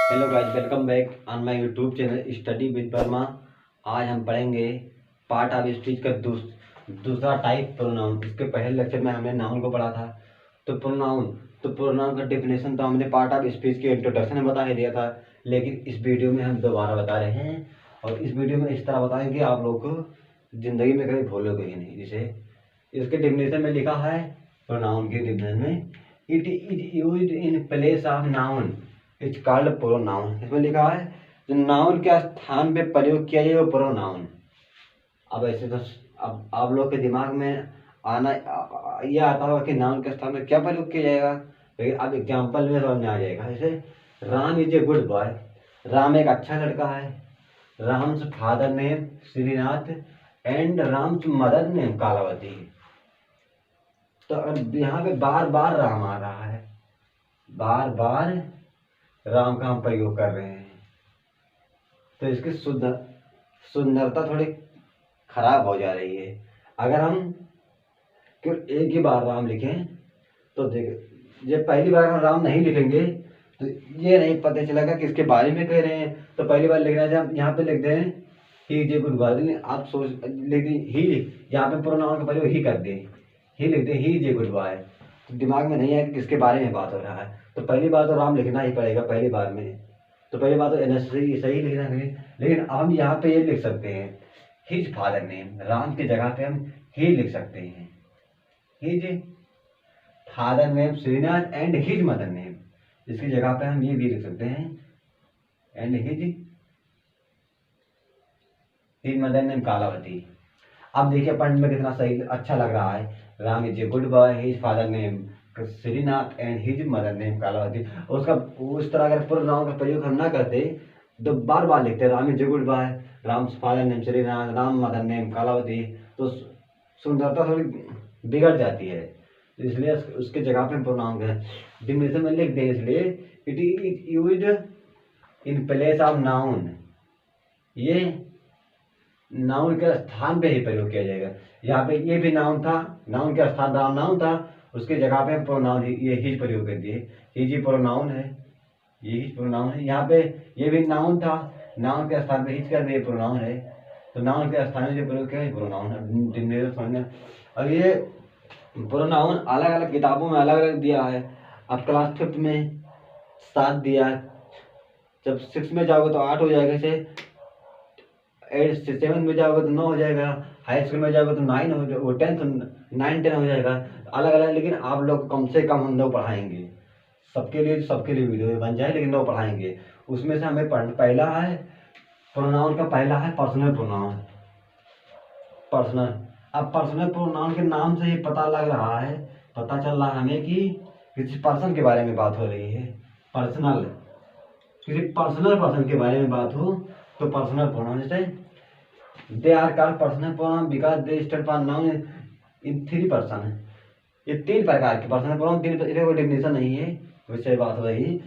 Hello guys, welcome back on my YouTube channel study with Verma. आज हम पढ़ेंगे part of speech का दूसरा टाइप प्रोनाउन। इसके पहले लेक्चर में हमने नाउन को पढ़ा था। तो प्रोनाउन का डेफिनेशन तो हमने पार्ट ऑफ स्पीच के इंट्रोडक्शन में बता ही दिया था, लेकिन इस वीडियो में हम दोबारा बता रहे हैं। और इस वीडियो में इस तरह बताएंगे आप लोग को जिंदगी में कभी भूलोगे ही नहीं। जैसे इसके डेफिनेशन में लिखा है, प्रोनाउन के डेफिनेशन में, it is used in place of noun it's called pronoun. इसमें लिखा है जो नाउन के स्थान पे प्रयोग किया जाए वो प्रोनाउन। अब ऐसे तो अब आप लोग के दिमाग में ये आता होगा कि नाउन के स्थान पे क्या प्रयोग किया जाएगा, लेकिन अब एग्जाम्पल में समझ में आ जाएगा। जैसे Ram is a good boy, Ram एक अच्छा लड़का है। Ram's father name Shrinath and Ram's mother name Kalavati. तो अब यहाँ पे बार बार राम आ रहा है, बार बार राम का हम प्रयोग कर रहे हैं, तो इसकी सुंदरता थोड़ी खराब हो जा रही है। अगर हम केवल एक ही बार राम लिखें तो देख, जब पहली बार हम राम नहीं लिखेंगे तो ये नहीं पता चलेगा किसके बारे में कह रहे हैं। तो पहली बार लिखना जब यहाँ पे लिख दें ही जे गुड बॉय, आप सोच लिख दें ही, यहाँ पे प्रोनाउन का प्रयोग ही कर दें, ही लिख दें ही जे गुड बॉय, तो दिमाग में नहीं आया कि किसके बारे में बात हो रहा है। तो पहली बार तो राम लिखना ही पड़ेगा पहली बार में। तो पहली बार तो सही लिखना है, लेकिन हम यहाँ पे ये लिख सकते हैं हिज फादर नेम। राम की जगह पे हम ही लिख सकते हैं, his father name Shrinath and his mother name. इसकी जगह पे हम ये भी लिख सकते हैं and his mother name Kalavati. अब देखिए पढ़ने में कितना सही अच्छा लग रहा है। Ram is a good boy, his father name Shrinath and his mother name Kalavati. उसका उस तरह अगर प्रोनाउन का प्रयोग हम ना करते तो बार बार लिखते Ram is a good boy, Ram father name Shrinath, Ram mother name Kalavati, तो सुंदरता थोड़ी बिगड़ जाती है। तो इसलिए उसके जगह पे प्रोनाउन का डिफिनेशन में लिख दें, इसलिए it is used in place of noun. ये नाउन के स्थान पे ही प्रयोग किया जाएगा। यहाँ पे ये भी नाउन था, नाउन के स्थान राम नाउन था, उसके जगह पे प्रोनाउन ये ही प्रयोग कर दिए, ही जी प्रोनाउन है, ये ही प्रोनाउन है। यहाँ पे ये भी नाउन था, नाउन के स्थान पे हिज कर दिए प्रोनाउन है, तो नाउन के स्थान में जो प्रयोग किया है प्रोनाउन है। अब ये प्रोनाउन अलग अलग किताबों में अलग अलग दिया है। अब क्लास 5 में 7 दिया, जब 6 में जाओगे तो 8 हो जाएगा, जैसे 7 में जाओगे तो 9 हो जाएगा, हाई स्कूल में जाओगे तो 9 हो जाएगा, वो 10 हो जाएगा, अलग अलग। लेकिन आप लोग कम से कम हम 9 पढ़ाएंगे, सबके लिए वीडियो बन जाए, लेकिन 9 पढ़ाएंगे। उसमें से हमें पहला है प्रोनाउन का, पहला है पर्सनल प्रोनाउन। पर्सनल, अब पर्सनल प्रोनाउन के नाम से ही पता लग रहा है, पता चल रहा है हमें कि किसी पर्सन के बारे में बात हो रही है। पर्सनल, किसी पर्सनल पर्सन के बारे में बात हो तो पर्सनल प्रोनाउन। जैसे they are called personal pronoun because they stand for noun in 3 person. ये 3 प्रकार के पर्सनल प्रोनाउन, 3 कोई डेफिनेशन नहीं है, वैसे बात हो रही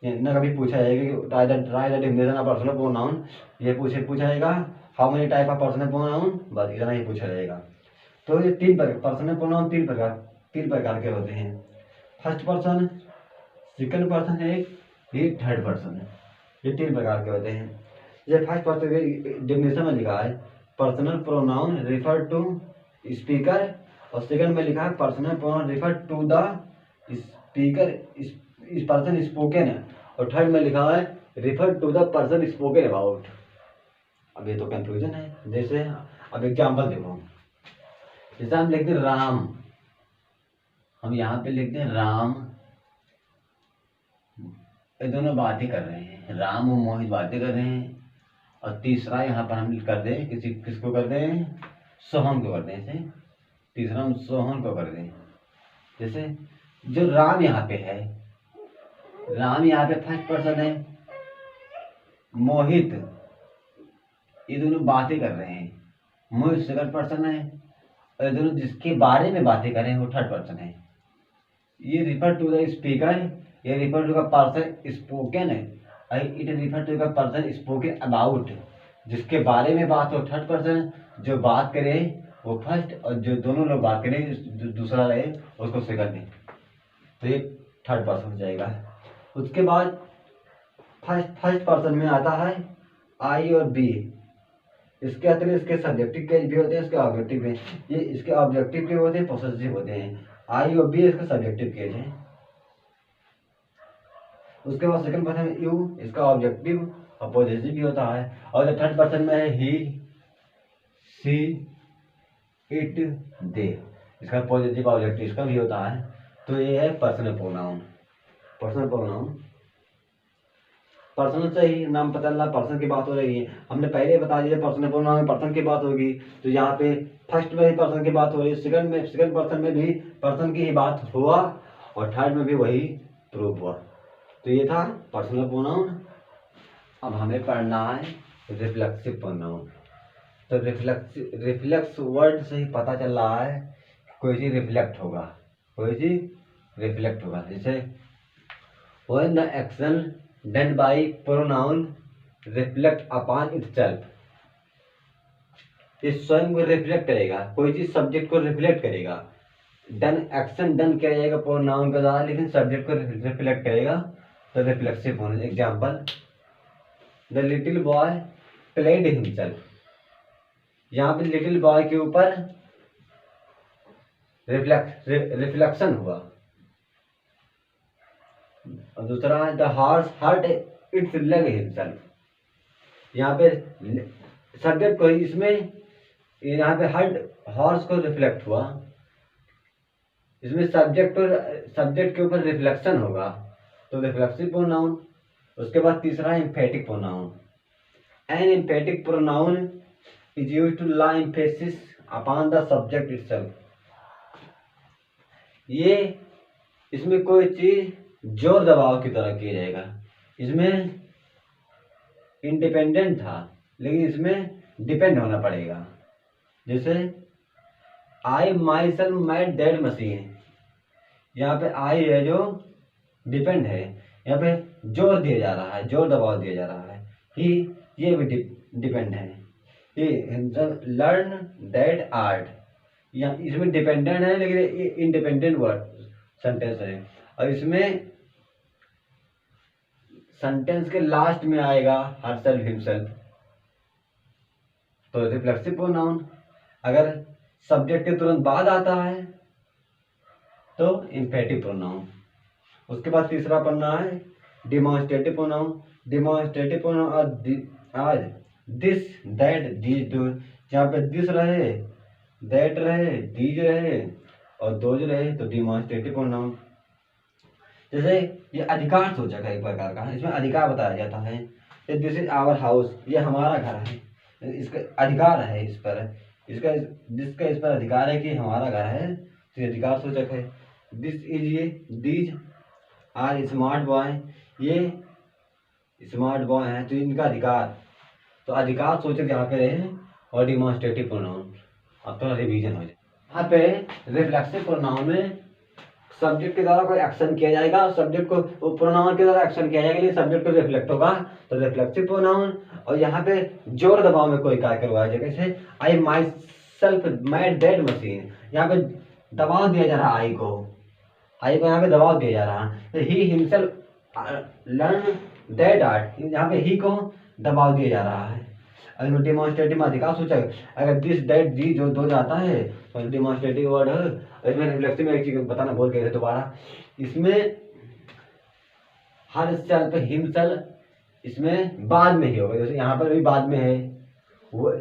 न कभी पूछा जाएगा कि try the definition of personal pronoun. ये पूछा जाएगा how many type of personal pronoun, बस इतना ही पूछा जाएगा। तो ये 3 पर्सनल प्रोनाउन 3 प्रकार के होते हैं। फर्स्ट पर्सन, सेकंड पर्सन है, ये थर्ड पर्सन है, ये 3 प्रकार के होते हैं। ये फर्स्ट पर्सन के डेफिनेशन में लिखा है personal pronoun refer to speaker, और सेकंड में लिखा है personal pronoun refer to the speaker is person spoken है, और थर्ड में लिखा है refer to the person spoken about. अब ये तो कंफ्यूजन है। जैसे अब एग्जाम्पल देखो, जैसे हम लिखते हैं राम, हम यहाँ पे लिखते हैं राम, ये दोनों बातें कर रहे हैं, राम और मोहित बातें कर रहे हैं। और तीसरा यहाँ पर हम कर दें किसको कर दें, सोहन को कर दें। जैसे तीसरा हम सोहन को कर दें। जैसे जो राम यहाँ पे है, राम यहाँ पे फर्स्ट पर्सन है, मोहित ये दोनों बातें कर रहे हैं, मोहित सेकंड पर्सन है, और ये दोनों जिसके बारे में बातें कर रहे हैं वो थर्ड पर्सन है। ये रिफर टू द स्पीकर, ये refer to the person spoken है, it refer to the person spoken about. जिसके बारे में बात हो थर्ड पर्सन, जो बात करे वो फर्स्ट, और जो दोनों लोग बात करें जो दूसरा रहे उसको सेकंड है, तो ये थर्ड पर्सन हो जाएगा। उसके बाद फर्स्ट पर्सन में आता है आई और बी। इसके अतिरिक्त इसके सब्जेक्टिव केस भी होते हैं, इसके ऑब्जेक्टिव केस, ये इसके ऑब्जेक्टिव के होते हैं, पोसेसिव होते हैं। आई और बी इसका सब्जेक्टिव केस है। उसके बाद सेकंड पर्सन में यू, इसका ऑब्जेक्टिव और पोसेसिव भी होता है। और जो थर्ड पर्सन में है ही, सी, इट, दे, इसका पॉजिटिव ऑब्जेक्टिव इसका भी होता है। तो ये है personal pronoun. Personal pronoun, personal से ही नाम पता चला पर्सन की बात हो रही है। हमने पहले बता दिया पर्सनल प्रोनाउन में पर्सन की बात होगी, तो यहाँ पे फर्स्ट में ही पर्सन की बात हो रही है, सेकंड पर्सन में भी पर्सन की ही बात हुआ, और थर्ड में भी वही प्रूव हुआ। तो ये था पर्सनल प्रोनाउन। अब हमें पढ़ना है रिफ्लेक्सिव प्रोनाउन। तो रिफ्लेक्स वर्ड से ही पता चल रहा है कोई चीज रिफ्लेक्ट होगा, कोई चीज रिफ्लेक्ट होगा। जैसे when the action done by pronoun reflect upon itself, ये स्वयं को रिफ्लेक्ट करेगा, कोई चीज सब्जेक्ट को रिफ्लेक्ट करेगा। डन एक्शन डन किया जाएगा प्रोनाउन के द्वारा, लेकिन सब्जेक्ट को रिफ्लेक्ट करेगा, तो रिफ्लेक्सिव होना। Example, the little boy played himself, यहाँ पे लिटिल बॉय के ऊपर रिफ्लेक्शन हुआ। और दूसरा है the horse hurt its leg himself, यहाँ पे सब्जेक्ट को, इसमें यहाँ पे हर्ट हॉर्स को रिफ्लेक्ट हुआ, इसमें सब्जेक्ट के ऊपर रिफ्लेक्शन होगा, तो रिफ्लेक्सिव प्रोनाउन। उसके बाद तीसरा है emphatic pronoun. An emphatic pronoun is used to lay emphasis upon the subject itself, ये इसमें कोई चीज जोर दबाव की तरह किया जाएगा। इसमें इंडिपेंडेंट था, लेकिन इसमें डिपेंड होना पड़ेगा। जैसे I myself made that machine, यहाँ पे आई है जो डिपेंड है, यहाँ पे जोर दिया जा रहा है, जोर दबाव दिया जा रहा है। ही, ये भी डिपेंड है। He himself learn that art, यहाँ इसमें डिपेंडेंट है, लेकिन इंडिपेंडेंट वर्ड सेंटेंस है। और इसमें सेंटेंस के लास्ट में आएगा हरसेल्फ हिमसेल्फ, तो रिफ्लेक्सिव प्रोनाउन। अगर सब्जेक्ट के तुरंत बाद आता है तो एम्फेटिक प्रोनाउन। उसके बाद तीसरा पढ़ना है डिमॉन्स्ट्रेटिव प्रोनाउन। डिमॉन्स्ट्रेटिव प्रोनाउन आज दिस, दैट, दीज, दो, जहाँ पे दिस रहे, दैट रहे, दीज रहे और दोज रहे, तो डिमॉन्स्ट्रेटिव प्रोनाउन। जैसे ये अधिकार सूचक है एक प्रकार का, इसमें अधिकार बताया जाता है। दिस इज आवर हाउस, ये हमारा घर है, इसका अधिकार है इस पर, जिसका इस पर अधिकार है कि हमारा घर है, तो ये अधिकार सूचक है। दिस इज, ये दीज आर स्मार्ट बॉय, ये स्मार्ट बॉय है, तो इनका अधिकार, तो अधिकार सूचक यहाँ पे रहे और डिमॉन्स्ट्रेटिव प्रोनाउन। अब थोड़ा रिवीजन हो जाए। यहाँ पे रिफ्लेक्सिव प्रोनाउन में सब्जेक्ट के द्वारा कोई एक्शन किया जाएगा, सब्जेक्ट को प्रोनाउन के द्वारा एक्शन किया जाएगा, लेकिन सब्जेक्ट को रिफ्लेक्ट होगा, तो रिफ्लेक्सिव प्रोनाउन। और यहाँ पे जोर दबाव में कोई कार्य करवाया जाएगा, जैसे I myself made that machine, यहाँ पे दबाव दिया जा रहा है, आई को यहाँ पे दबाव दिया जा रहा है। तो he himself learn that art, यहाँ पे ही को दबाव दिया जा रहा है। अगर डिमॉन्स्ट्रेटिव में अधिकार सूचक, अगर दिस दैट दी जो दो जाता है तो डिमॉन्स्ट्रेटिव वर्ड है। इसमें रिफ्लेक्सिव में एक चीज बताना भूल गए थे दोबारा, इसमें हर सेल्फ हिमसेल्फ इसमें बाद में ही होगा, जैसे यहाँ पर भी बाद में है, वो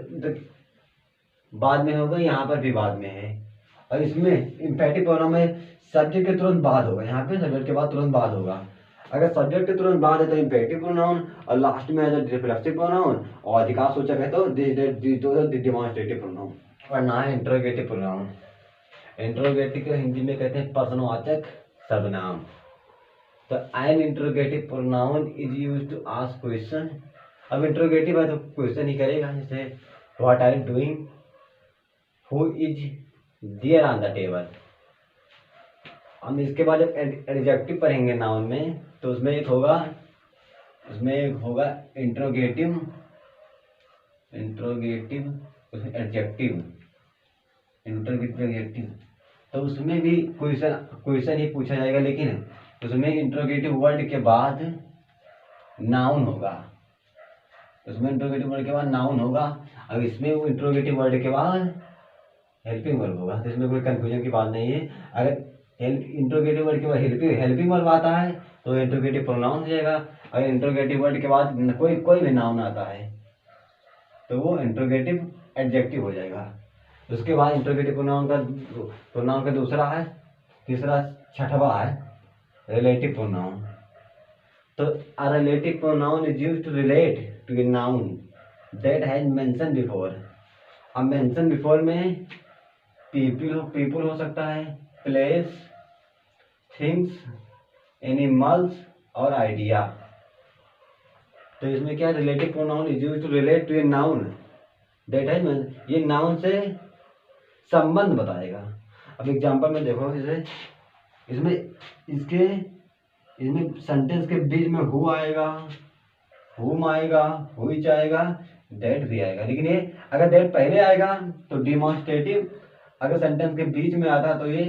बाद में होगा, यहाँ पर भी बाद में है। और इसमें एम्फेटिक प्रोनाउन में सब्जेक्ट के तुरंत बाद होगा, यहाँ पे सब्जेक्ट के बाद तुरंत बाद होगा। अगर सब्जेक्ट के तुरंत बाद है तो एम्फेटिव प्रोनाउन, और लास्ट में है तो रिफ्लेक्सिव प्रोनाउन, और अधिकार सूचक है तो डिमॉन्स्ट्रेटिव प्रोनाउन। पढ़ना है इंट्रोगेटिव प्रोनाउन। इंट्रोगेटिव को हिंदी में कहते हैं प्रश्नवाचक सर्वनाम। तो an interrogative pronoun is used to ask question. अब इंट्रोगेटिव है तो क्वेश्चन ही करेगा, जैसे what are you doing, who is there on the table. हम इसके बाद जब एडजेक्टिव पढ़ेंगे नाउन में, तो उसमें एक होगा इंट्रोगेटिव एडजेक्टिव, इंट्रोगेटिव। तो उसमें भी क्वेश्चन ही पूछा जाएगा, लेकिन उसमें इंट्रोगेटिव वर्ड के बाद नाउन होगा, उसमें इंट्रोगेटिव वर्ड के बाद नाउन होगा। अब इसमें वो इंट्रोगेटिव वर्ड के बाद हेल्पिंग वर्ब होगा, तो इसमें कोई कंफ्यूजन की बात नहीं है। अगर इंट्रोगेटिव वर्ड के बाद हेल्पिंग वर्ब आता है तो इंट्रोगेटिव प्रोनाउन हो जाएगा। अगर इंट्रोगेटिव वर्ड के बाद कोई भी नाउन आता है तो वो इंट्रोगेटिव एडजेक्टिव हो जाएगा। उसके बाद इंट्रोगेटिव प्रोनाउन का दूसरा है, तीसरा छठवा है रिलेटिव प्रोनाउन। तो a relative pronoun is used to relate to a noun that has mentioned before। अब mention before में people हो सकता है, place, things, animals और idea। तो इसमें क्या relative pronoun is used to relate to a noun that has, ये नाउन से संबंध बताएगा। अब एग्जांपल में देखो, इसमें सेंटेंस के बीच में हु आएगा, हुम आएगा, हुइच आएगा, दैट भी आएगा। लेकिन ये अगर दैट पहले आएगा तो डिमॉन्स्ट्रेटिव, अगर सेंटेंस के बीच में आता तो ये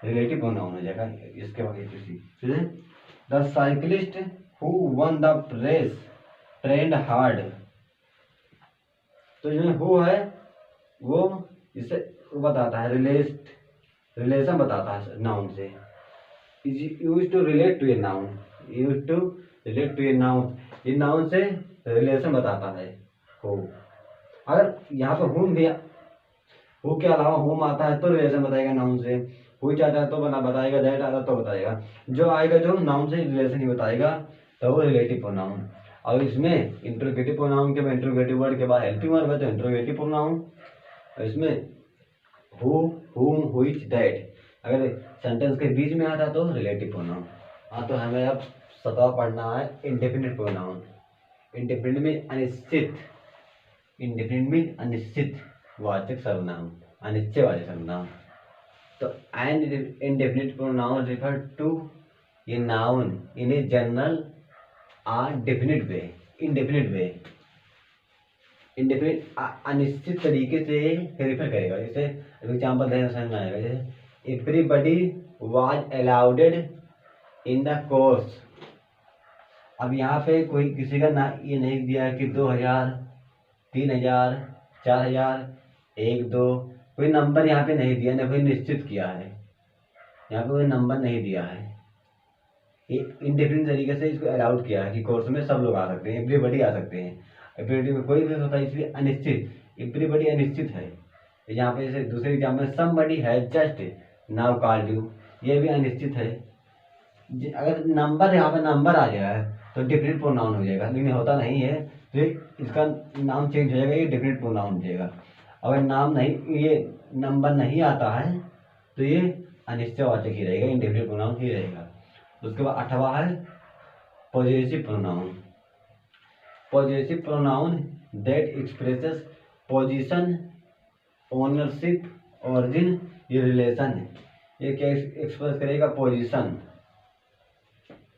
रिलेटिव प्रोनाउन हो जाएगा। इसके बाद the cyclist who won the race trained hard. तो इसमें हु है वो इससे बताता है रिलेशन बताता है नाउन से। Use to relate to a noun, use to relate to a noun, ये नाउन से रिलेशन बताता है हो। अगर यहाँ पे हुम भी, हु के अलावा हुम आता है तो रिलेशन बताएगा नाउन से, हुई आता है तो बताएगा, दैट आता है तो बताएगा। जो आएगा जो नाउन से रिलेशन ही बताएगा तो वो रिलेटिव प्रोनाउन। और इसमें इंट्रोगेटिव प्रोनाउन के बाद इंट्रोगेटिव वर्ड के बाद हेल्पिंग वर्ब है तो इंट्रोगेटिव प्रोनाउन। इसमें हु, हुम, व्हिच, दैट अगर सेंटेंस के बीच में आता तो रिलेटिव प्रोनाउन। हाँ, तो हमें अब 7वां पढ़ना है इंडेफिनिट प्रोनाउन। इंडेफिनिट में अनिश्चित, इंडेफिनिट में अनिश्चित वाचक सर्वनाम, अनिश्चयवाचक सर्वनाम। तो an indefinite pronoun refer to a noun in a general or definite way, indefinite way. Indefinite अनिश्चित तरीके से रेफर करेगा। जैसे एग्जाम्पल देना समझ में आएगा, जैसे everybody was allowed in the course. अब यहाँ पे कोई किसी का ना ये नहीं दिया कि 2000, 3000, 4000, 1, 2, कोई नंबर यहाँ पे नहीं दिया, ना कोई निश्चित किया है, यहाँ पे कोई नंबर नहीं दिया है। ये इंडेफिनिट तरीके से इसको अलाउड किया है कि कोर्स में सब लोग आ सकते हैं, एवरीबडी आ सकते हैं। एवरीबडी में कोई भी होता है, इसलिए अनिश्चित, एवरीबडी अनिश्चित है। यहाँ पे जैसे दूसरे एग्जाम्पल में somebody has just now called you, ये भी अनिश्चित है। अगर नंबर यहाँ पे नंबर आ जाए तो डेफिनिट प्रोनाउन हो जाएगा, लेकिन होता नहीं है तो इसका नाम चेंज हो जाएगा, ये डेफिनिट प्रोनाउन हो जाएगा। अगर नाम नहीं, ये नंबर नहीं आता है तो ये अनिश्चयवाचक ही रहेगा, इंडेफिनिट प्रोनाउन ही रहेगा। उसके बाद 8वां है possessive pronoun. Possessive pronoun that expresses position, ownership, origin, ये रिलेशन है। ये क्या एक्सप्रेस करेगा? पोजीशन,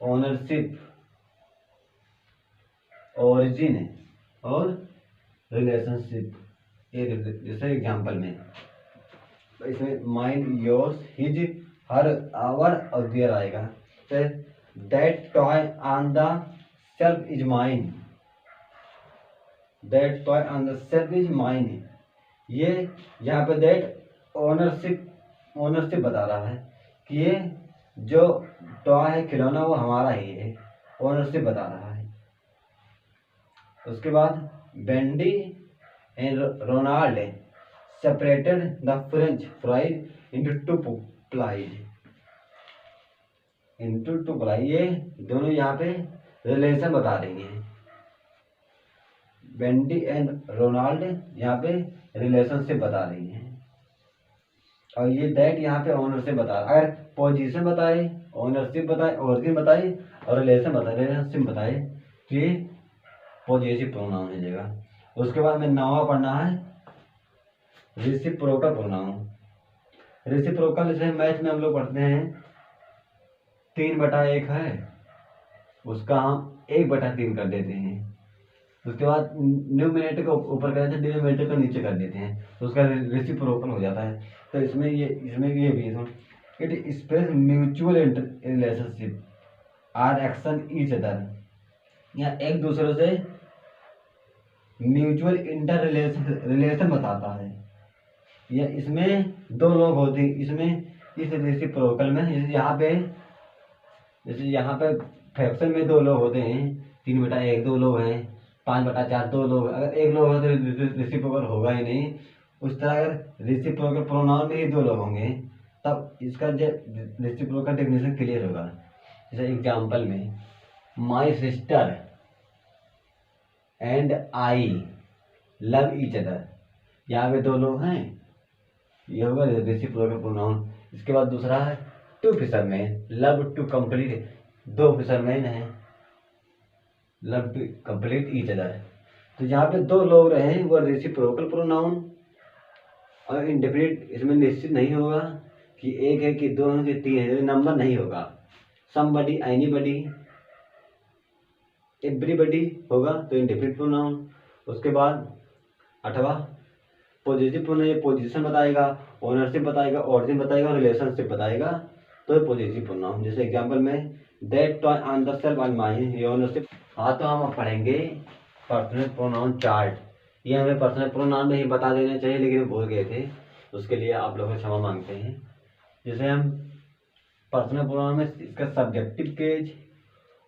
ओनरशिप, ऑरिजिन और रिलेशनशिप। ये जैसे एग्जांपल में इसमें mine, yours, his, her, our और देयर आएगा। That toy on the shelf is mine, that toy on the shelf is mine. ये यहाँ पे दैट ओनरशिप बता रहा है कि ये जो टॉय है, खिलौना, वो हमारा ही है, ओनरशिप बता रहा है। उसके बाद Wendy and Ronald separated the French fries into two plies, ये दोनों यहाँ पे रिलेशन बता रही हैं। बेंडी एंड रोनाल्ड यहाँ पे रिलेशनशिप बता रही हैं, और ये दैट यहाँ पे ओनरशिप बता रहा है। अगर पोजीशन बताए, ओनरशिप बताए, ऑरिजिन बताए और रिलेशनशिप बताए तो ये पॉजेसिव प्रोनाउन हो जाएगा। उसके बाद में 9वां पढ़ना है रेसिप्रोकल प्रोनाउन। रेसिप्रोकल जैसे मैथ में हम लोग पढ़ते हैं 3/1 है, उसका हम 1/3 कर देते हैं। उसके बाद न्यूमरेटर को ऊपर कर देते हैं, डिनोमिनेटर को नीचे कर देते हैं, तो उसका रेसिप्रोकल हो जाता है। तो इसमें ये भी है, it express mutual relationship or action each other. या एक दूसरे से म्यूचुअल इंटर रिलेशन बताता है। या इसमें दो लोग होते हैं, इसमें इस रेसिप्रोकल में जैसे यहाँ पे फ्रैक्शन में दो लोग होते हैं, 3/1 दो लोग हैं, 5/4 दो लोग। अगर एक लोग हो तो रेसिप्रोकल होगा ही नहीं। उस तरह अगर रेसिप्रोकल प्रोनाउन में ही दो लोग होंगे तब इसका जो रेसिप्रोकल डेफिनेशन क्लियर होगा। जैसे एग्जाम्पल में my sister and I love each other, यहाँ पे दो लोग हैं, ये होगा रेसिप्रोकल प्रोनाउन। इसके बाद दूसरा है two fisherman love to complete, दो फिशरमैन हैं, love to complete each other. तो यहाँ पे दो लोग रहे वो रेसिप्रोकल प्रोनाउन। और इंडेफिनिट इसमें निश्चित नहीं होगा कि एक है कि दो है कि तीन है, नंबर नहीं होगा। समबडी, एनीबडी, एवरीबडी होगा तो इंडेफिनिट प्रोनाउन। उसके बाद 8वां पॉजिटिव प्रोनाउन, ये पोजीशन बताएगा, ओनरशिप बताएगा, ऑरिजिन बताएगा, रिलेशनशिप बताएगा, तो ये पॉजिटिव प्रोनाउन। जैसे एग्जांपल में that toy on the shelf on mine, ये ओनरशिप। हाँ, तो हम अब पढ़ेंगे पर्सनल प्रोनाउन चार्ट। ये हमें पर्सनल प्रोनाउन में ही बता देना चाहिए लेकिन भूल गए थे, उसके लिए आप लोगों से क्षमा मांगते हैं। जैसे हम पर्सनल प्रोनाउन में इसका सब्जेक्टिव केज,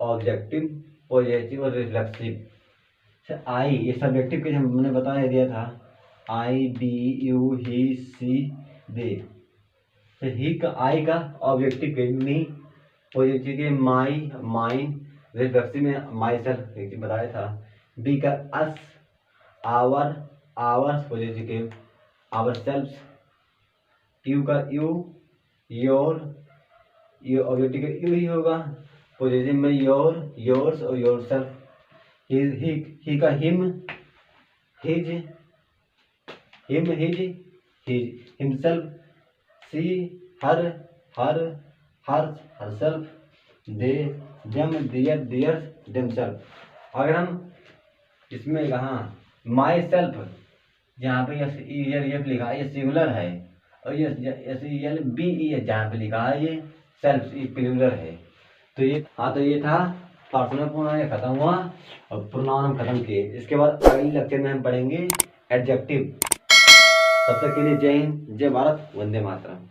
ऑब्जेक्टिव, पॉजिटिव और रिफ्लेक्सिव। आई, ये सब्जेक्टिव केज हमने बता दिया था, आई, बी, यू, ही, सी, दे। तो ही का, आई का ऑब्जेक्टिव केज मी, पॉजिटिव के माई, माइन, रिफ्लेक्सिव में माई सेल्फ बताया था। बी का अस, आवर, आवर्स, पॉजिटिव के आवर सेल्फ। यू का यू, योर, ये ऑब्जेक्टिव का यू ही होगा, पॉजिटिव में योर, योर्स और योर सेल्फ। ही का him, his, him, his, himself. She, her, her, hers, herself. They, them, their, theirs, themselves. अगर हम इसमें कहा माई सेल्फ, जहाँ पे एस लिखा है ये सिंगुलर है, और ये SELBE जहाँ पे लिखा है ये सेल्फ, ये प्लूरल है। तो ये, हाँ, तो ये था पर्सनल प्रोनाउन, खत्म हुआ और प्रोनाउन हम खत्म किए। इसके बाद अगले लेक्चर में हम पढ़ेंगे एडजेक्टिव। तब तक के लिए जय हिंद, जय भारत, वंदे मातरम।